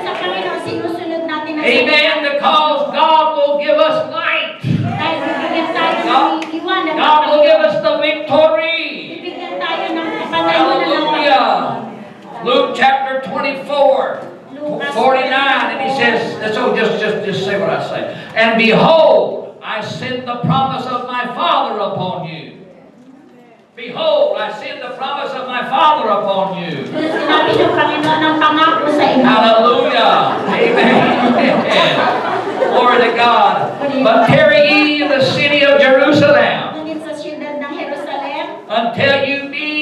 Sa Panginoon, sinusunod natin ang Amen. Because God will give us light. dahil bibigyan tayo ng iwanan. God will give us the victory. Bibigyan tayo ng kapanalunan ng Hallelujah. Luke chapter 24. 49, and he says, so just say what I say. And behold, I send the promise of my Father upon you. Behold, I send the promise of my Father upon you. Sinabi ng Panginoon ang pangako sa inyo. Hallelujah. Amen. Glory to God. But tarry ye in the city of Jerusalem Ngunit sa siyudad ng Jerusalem, until you be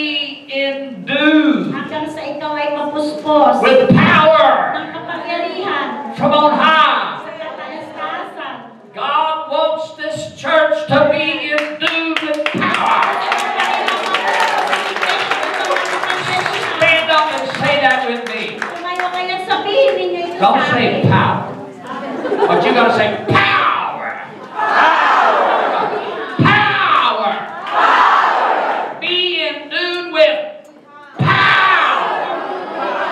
endued hanggang sa ikaw ay mapuspos with power ng kapangyarihan from on high. sa kataas-taasan. God wants this church to be endued with power. Stand up and say that with me. Tumayo kayo at sabihin ninyo ito Don't sa say akin. power, but you gotta say power. Power. Be endued with power.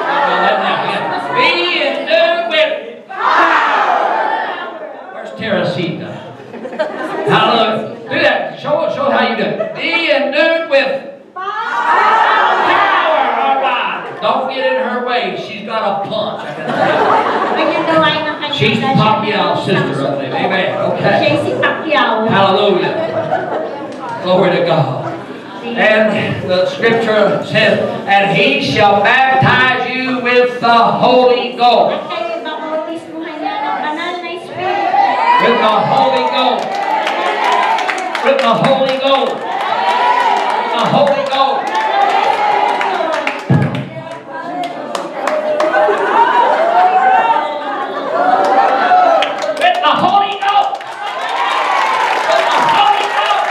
Well, let me again. Be endued with power. Where's Teresita? Hallelujah. Do that. Show how you do it. Be endued with power. All right. Don't get in her way. She's got a punch. I can tell you. Kanyang gawain ng kanyang She's dasya. Pacquiao's sister, I believe. Amen. Okay. Siya si Pacquiao. Hallelujah. Glory to God. And the scripture says, and he shall baptize you with the Holy Ghost. At kayo babautismuhan niya ng banal na Espiritu. With the Holy Ghost. With the Holy Ghost. With the Holy Ghost. With the Holy Ghost. With the Holy Ghost.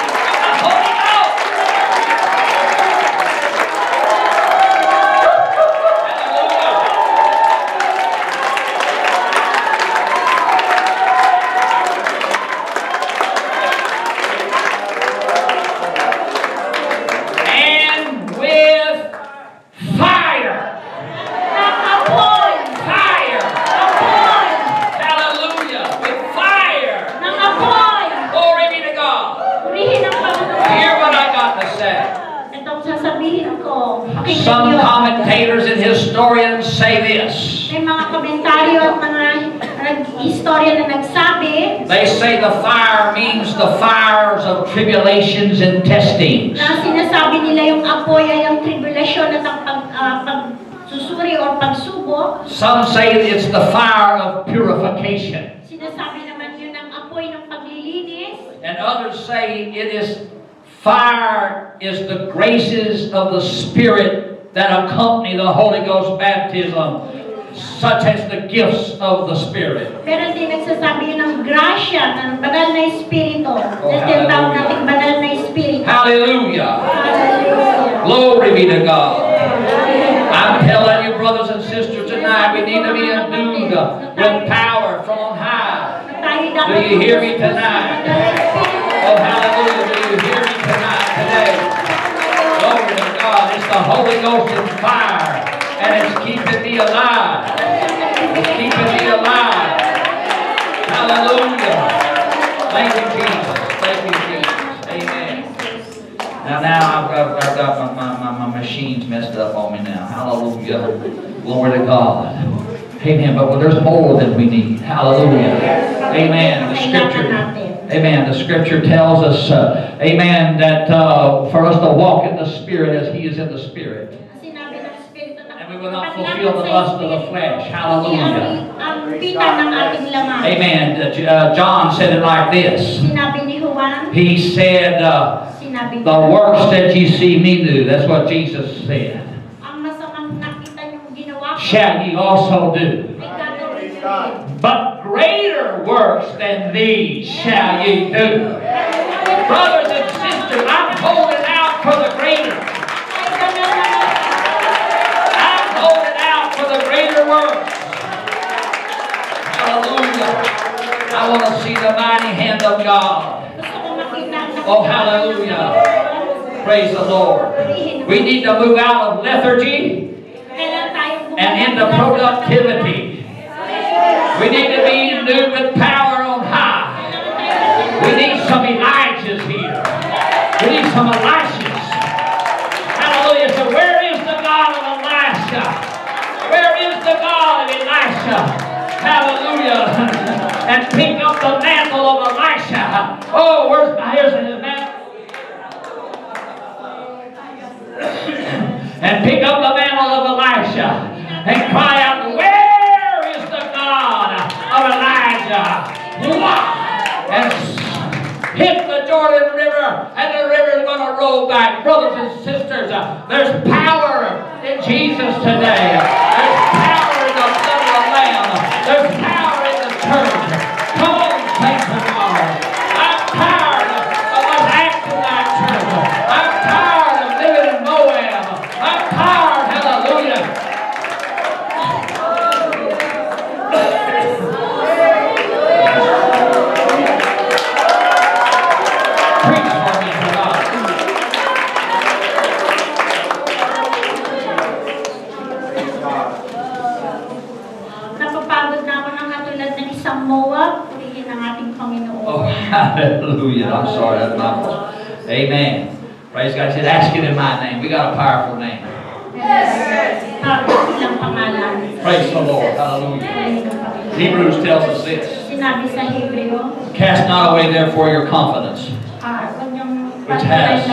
With the Holy Ghost. Hallelujah. Some Evangelyo. commentators and historians say this. May mga komentaryo at mga istorya na nagsabi They say the fire means the fires of tribulations and testings. na sinasabi nila yung apoy ay ang tribulasyon at ang pagsusuri o pagsubok. Some say it's the fire of purification. Sinasabi naman yun ang apoy ng paglilinis. And others say it is fire is the graces of the Spirit that accompany the Holy Ghost baptism, such as the gifts of the Spirit. Meron din nagsasabi yun ng grasya ng banal na espiritu. Oh, Na tinatawag hallelujah. nating banal na espiritu. Hallelujah. Hallelujah. Glory be to God. I'm telling you, brothers and sisters, tonight we need to be endued with power from on high. Do you hear me tonight? Oh, hallelujah. Do you hear me tonight, today? Glory to God. It's the Holy Ghost and fire. And it's keeping me alive. It's keeping me alive. Hallelujah. Thank you, Jesus. Thank you, Jesus. Amen. Now I've got my machines messed up on me now. Hallelujah. Glory to God. Amen. But there's more than we need. Hallelujah. Amen. The scripture. Amen. The scripture tells us, amen, that for us to walk in the Spirit as He is in the Spirit. And we will not fulfill the lust of the flesh. Hallelujah. Amen. John said it like this. He said, the works that you see me do. That's what Jesus said. Shall ye also do. But greater works than these shall ye do. Brothers and sisters, I'm holding out for the greater. I'm holding out for the greater works. Hallelujah. I want to see the mighty hand of God. Oh, hallelujah. Praise the Lord. We need to move out of lethargy and into productivity. We need to be endued with power on high. We need some Elijahs here. We need some Elishas. Hallelujah. So where is the God of Elisha? Where is the God of Elisha? Hallelujah. And pick up the mantle of Elisha. Oh, here's his mantle. And pick up the mantle of Elisha and cry out, where is the God of Elijah? And hit the Jordan River, and the river is going to roll back. Brothers and sisters, there's power in Jesus today. There's power in the blood of the Lamb. There's power in the church. Come on, saints of God. I'm tired of us acting like church. I'm tired of living in Moab. I'm tired, hallelujah. Oh, hallelujah. I'm sorry, that's my fault. Amen. Praise God. He said, ask it in my name. We got a powerful name. Praise the Lord. Hallelujah. Hebrews tells us this. Cast not away therefore your confidence, which has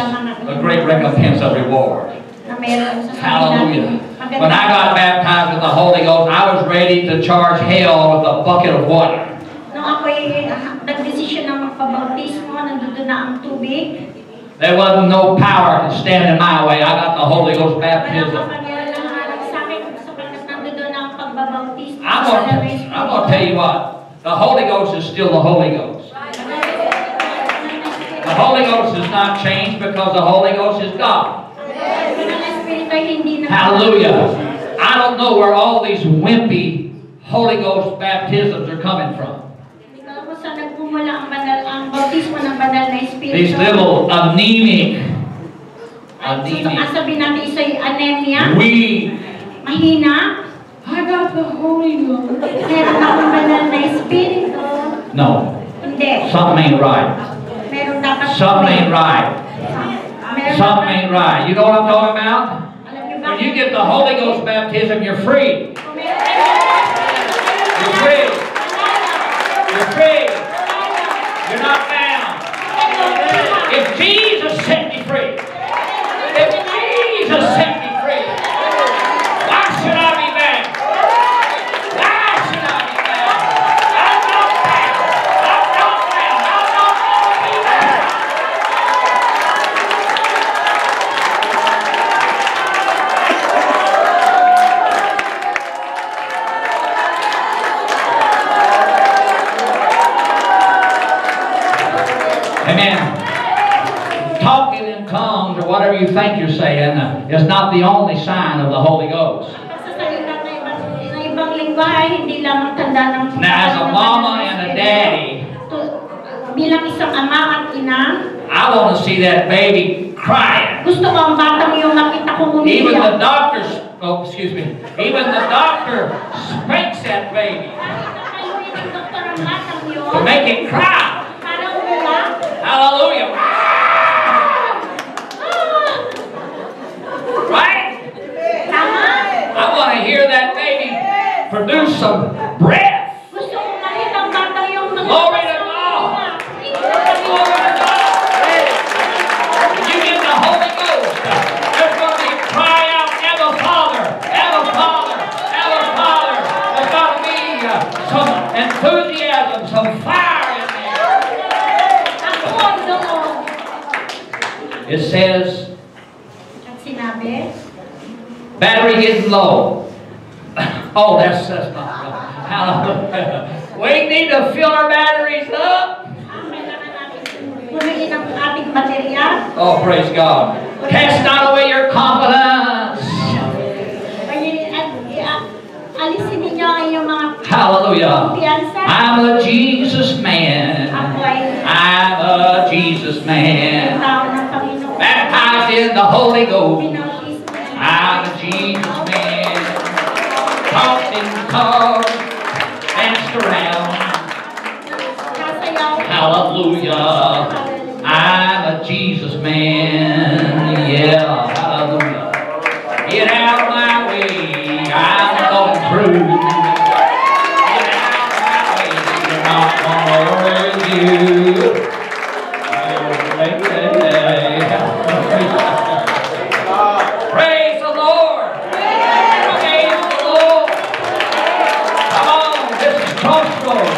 a great recompense of reward. Hallelujah. When I got baptized with the Holy Ghost, I was ready to charge hell with a bucket of water. There wasn't no power to stand in my way. I got the Holy Ghost baptism. I'm going to tell you what. The Holy Ghost is still the Holy Ghost. The Holy Ghost has not changed because the Holy Ghost is God. Hallelujah. I don't know where all these wimpy Holy Ghost baptisms are coming from. These little anemic, weak, I got the Holy Ghost. No. Something ain't right. Something ain't right. Something ain't right. You know what I'm talking about? when you get the Holy Ghost baptism, you're free. You're free. You're free. You're not bound. If Jesus set me free, if Jesus set me free, why should I be bound? Why should I be bound? I'm not bound. I'm not bound. I'm not going to be bound. Amen. Talking in tongues or whatever you think you're saying is not the only sign of the Holy Ghost. Now, as a mama and a daddy, I want to see that baby crying. Even the doctors, even the doctor spanks that baby to make it cry. Hallelujah. Right? I want to hear that baby produce some breath. Glory to God. Glory to God. When you get the Holy Ghost, there's going to be a cry out, Abba Father, Abba Father, Abba Father. There's got to be some enthusiasm, some fire in there. It says, battery getting low. Oh, that's not good. Hallelujah. We need to fill our batteries up. Oh, praise God. Cast not away your confidence. Hallelujah. I'm a Jesus man. I'm a Jesus man. Baptized in the Holy Ghost. I'm a Jesus man. Talked in cars. Danced around. Hallelujah. I'm a Jesus man. Yeah. Hallelujah. Get out of my way. I'm going through. Get out of my way. You're not going to hurt you. Praise the Lord. Praise the Lord. Come on, this is Crossroads.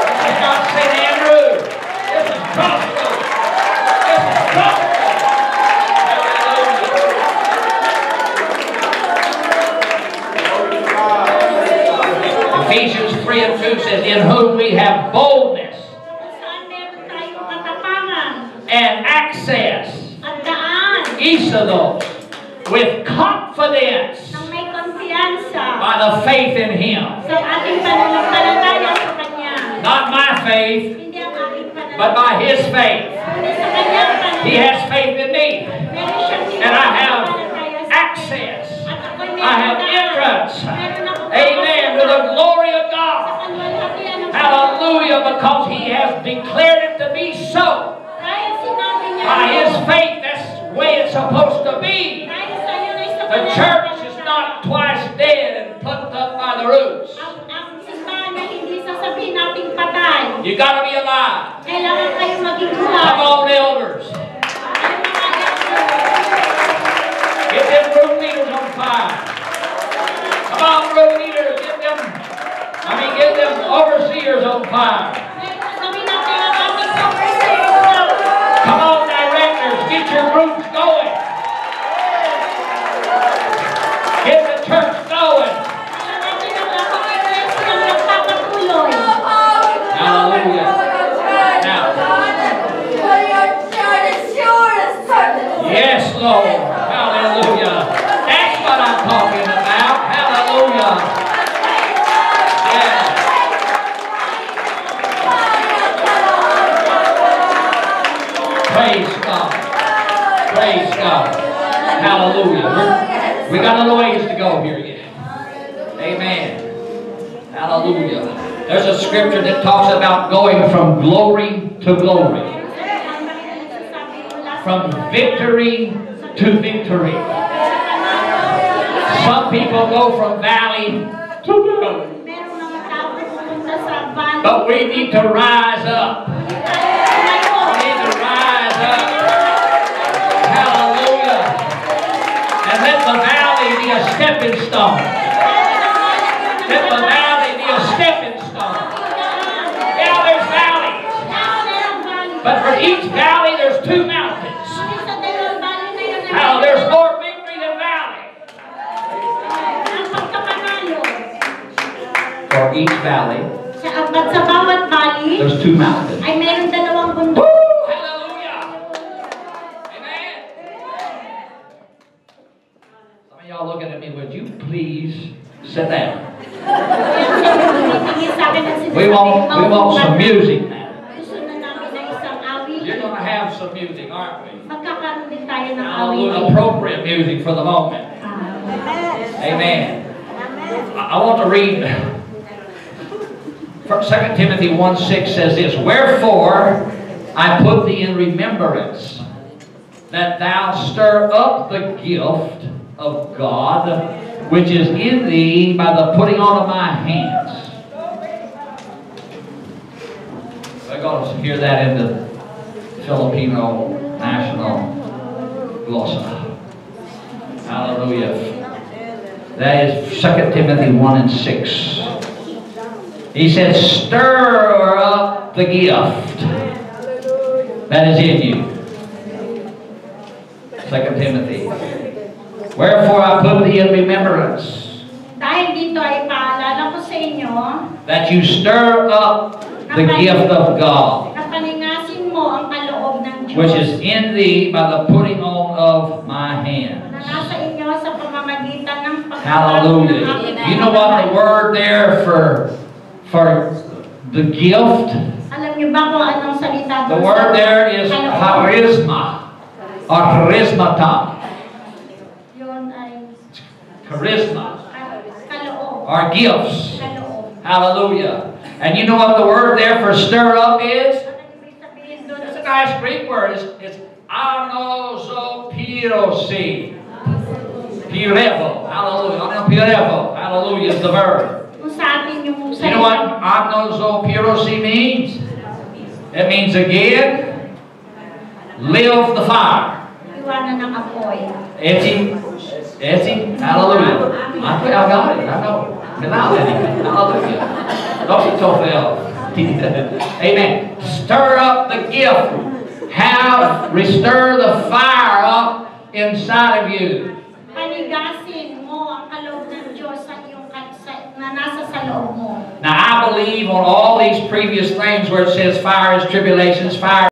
This is not St. Andrew. This is Crossroads. This is Crossroads. Hallelujah. Ephesians 3:2 says, in whom we have boldness and access, each of those, with confidence by the faith in Him. Not my faith, but by His faith. He has faith in me. And I have access. I have entrance. Amen. To the glory of God. Hallelujah. Because He has declared it to be so. By His faith, that's the way it's supposed to be. The church is not twice dead and plucked up by the roots. You got to be alive. Come on, elders. Get them room leaders on fire. Come on, room leaders. Get them overseers on fire. Come on, directors. Get your groups going. Get the church going. Hallelujah. Now. Yes, Lord. Hallelujah. That's what I'm talking about. Hallelujah. Yeah. Praise God. Praise God. Hallelujah. We got a little ways to go here yet. Amen. Hallelujah. There's a scripture that talks about going from glory to glory. From victory to victory. Some people go from valley to valley. Merong mga tao pupunta sa valley. But we need to rise up. We need to rise up. Hallelujah. And let the valley be a stepping stone. Let the valley be a stepping stone. Yeah, there's valleys. But for each valley, there's two mountains. How there's more victory than valley. For each valley, Sa bawat valley, there's two mountains. ay meron dalawang bundok. Woo! Hallelujah! Amen! Some of y'all looking at me, would you please sit down? We want some music now. Gusto na namin na isang awit. You're going to have some music, aren't we? Magkakaroon din tayo ng Hallelujah. awit. Appropriate music for the moment. Amen. I want to read 2 Timothy 1:6 says this, Wherefore I put thee in remembrance, that thou stir up the gift of God, which is in thee by the putting on of my hands. We're going to hear that in the Filipino National Glossa. Hallelujah. That is 2 Timothy 1:6. He said, stir up the gift that is in you. 2 Timothy. Wherefore I put thee in remembrance. Dahil dito ay paalala ko sa inyo, That you stir up the gift of God, na paningasin mo ang kaloob ng Diyos, which is in thee by the putting on of my na hands. nasa inyo sa pamamagitan ng pagkakas ng Hallelujah. aking You know what the word there for the gift? Alam niyo ba kung anong salita The doon word sa there is kaloob? charisma or charismata. Yun ay Charisma kaloob. or gifts. Kaloob. Hallelujah. And you know what the word there for stir up is? Ano ibig sabihin doon? It's a nice Greek word. It's anozopirosi. Pirevo. Hallelujah. Pirevo. Hallelujah is the verb. Kung sa atin yung You know what anozopirosi means? It means again, live the fire. iwanan ng apoy. Etsy. Hallelujah. I think I got it. I know. Hallelujah. Don't Tophel. Amen. Stir up the gift. Restir the fire up inside of you. Panigasin mo ang kaloob ng Diyos sa iyong na nasa sa loob mo. Now I believe on all these previous things where it says fire is tribulations, fire